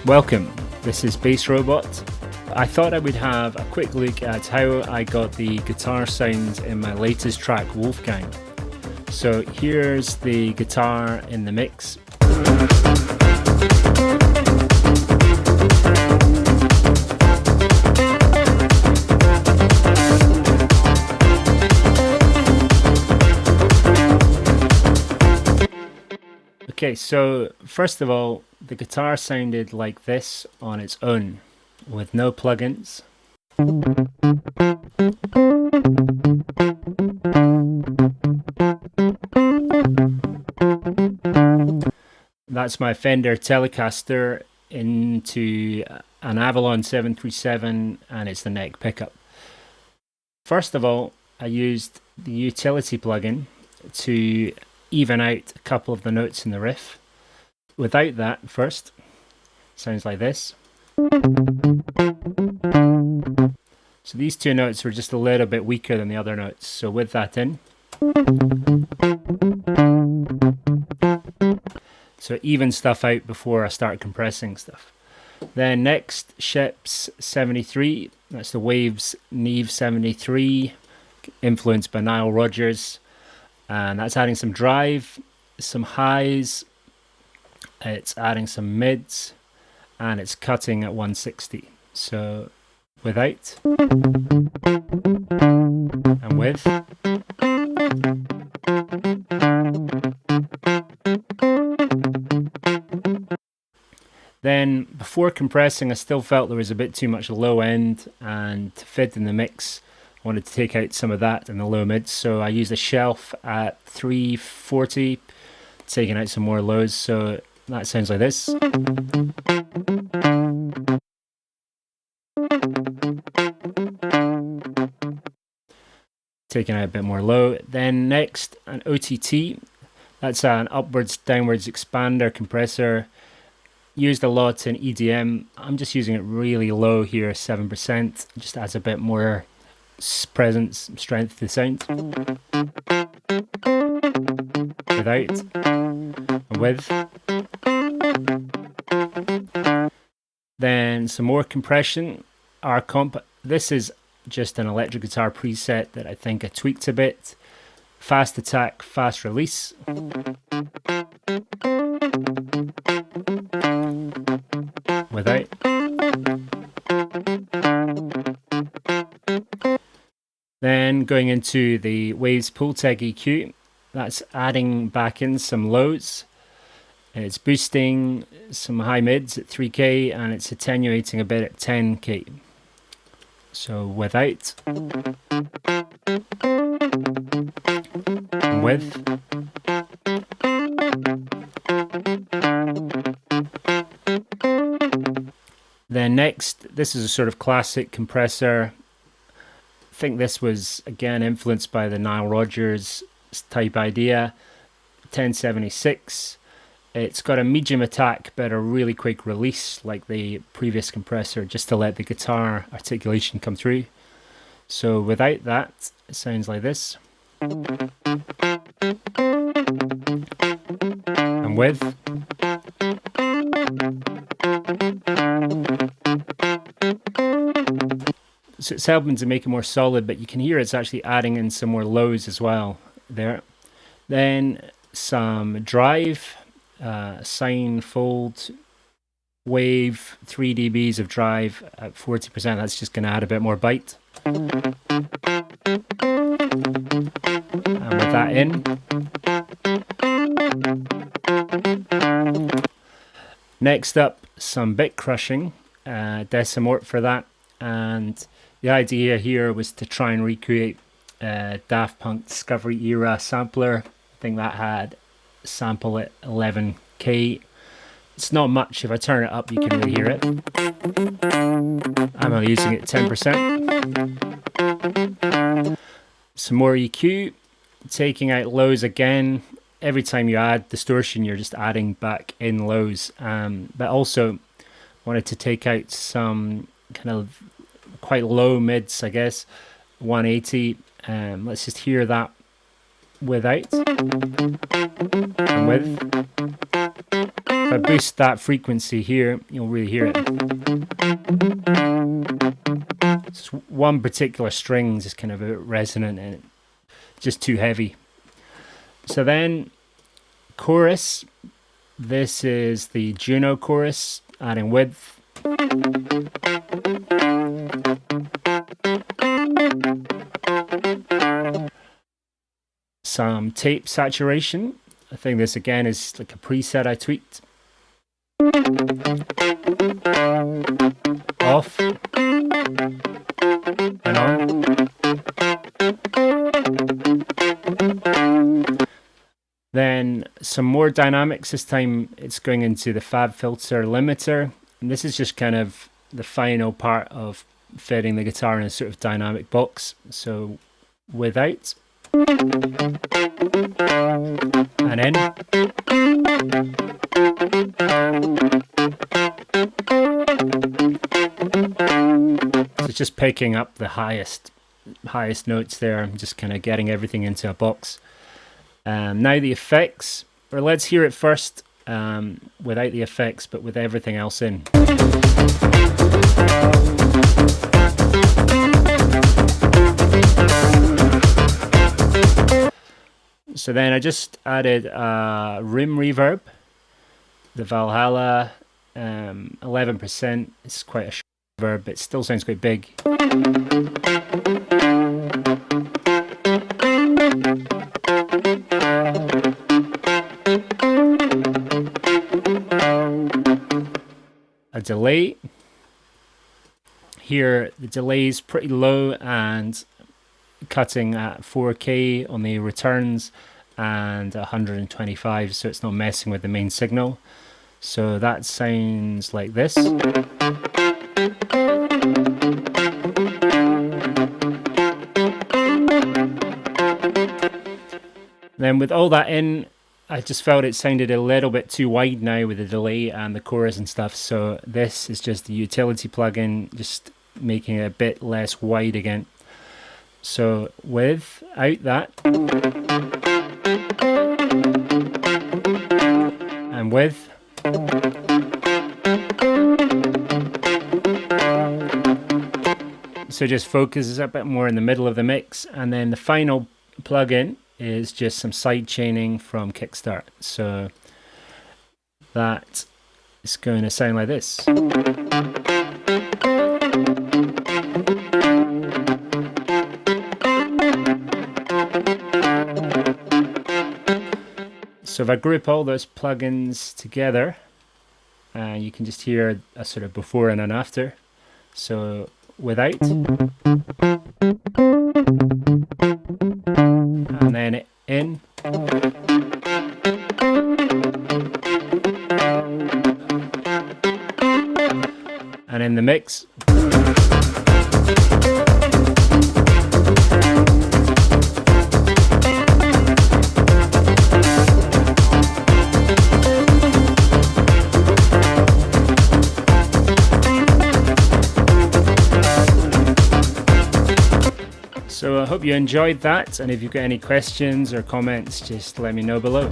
Welcome, this is bassröbot. I thought I would have a quick look at how I got the guitar sounds in my latest track, Wolfgang. So here's the guitar in the mix. Okay, so first of all, the guitar sounded like this on its own, with no plugins. That's my Fender Telecaster into an Avalon 737, and it's the neck pickup. First of all, I used the utility plugin to even out a couple of the notes in the riff. Without that, first, sounds like this. So these two notes were just a little bit weaker than the other notes. So with that in, so even stuff out before I start compressing stuff. Then next, Shep's 73. That's the Waves Neve 73, influenced by Nile Rogers. And that's adding some drive, some highs, it's adding some mids, and it's cutting at 160. So without and with. Then before compressing, I still felt there was a bit too much low end, and to fit in the mix, I wanted to take out some of that in the low mids, so I used a shelf at 340, taking out some more lows, so that sounds like this. Taking out a bit more low. Then next, an OTT. That's an upwards downwards expander compressor. Used a lot in EDM. I'm just using it really low here, 7%. Just adds a bit more presence, strength to the sound. Without and with. Then some more compression. Our comp. This is just an electric guitar preset that I think I tweaked a bit. Fast attack, fast release. Without. Then going into the Waves Pultec EQ, that's adding back in some lows. It's boosting some high mids at 3K, and it's attenuating a bit at 10K. So without and with. Then next, this is a sort of classic compressor. I think this was again influenced by the Nile Rogers type idea. 1076. It's got a medium attack but a really quick release like the previous compressor, just to let the guitar articulation come through. So without that, it sounds like this. And with. So it's helping to make it more solid, but you can hear it's actually adding in some more lows as well there. Then some drive, sine fold, wave, 3 dBs of drive at 40%. That's just going to add a bit more bite. And with that in. Next up, some bit crushing, decimort for that. And the idea here was to try and recreate Daft Punk Discovery era sampler. I think that had sample at 11K. It's not much. If I turn it up, you can really hear it. I'm only using it 10%. Some more EQ, taking out lows again. Every time you add distortion, you're just adding back in lows. But also wanted to take out some kind of quite low mids, I guess. 180. Let's just hear that without and with. If I boost that frequency here, you'll really hear it. It's one particular string is kind of a bit resonant and just too heavy. So then chorus, this is the Juno chorus, adding width. Some tape saturation. I think this again is like a preset I tweaked. Off and on. Then some more dynamics. This time it's going into the Fab Filter limiter. And this is just kind of the final part of fitting the guitar in a sort of dynamic box. So without and in. So it's just picking up the highest notes there. I'm just kind of getting everything into a box. Now the effects, or let's hear it first without the effects, but with everything else in. So then I just added rim reverb, the Valhalla, 11%. It's quite a short reverb, but it still sounds quite big. A delay. Here the delay is pretty low and cutting at 4K on the returns and 125, so it's not messing with the main signal. So that sounds like this. Then with all that in, I just felt it sounded a little bit too wide now with the delay and the chorus and stuff, so this is just the utility plugin, just making it a bit less wide again. So without that, and with, so just focuses a bit more in the middle of the mix, and then the final plugin is just some side chaining from Kickstart. So that is going to sound like this. So if I group all those plugins together, you can just hear a sort of before and an after. So without, and then in, and in the mix. So I hope you enjoyed that, and if you've got any questions or comments, just let me know below.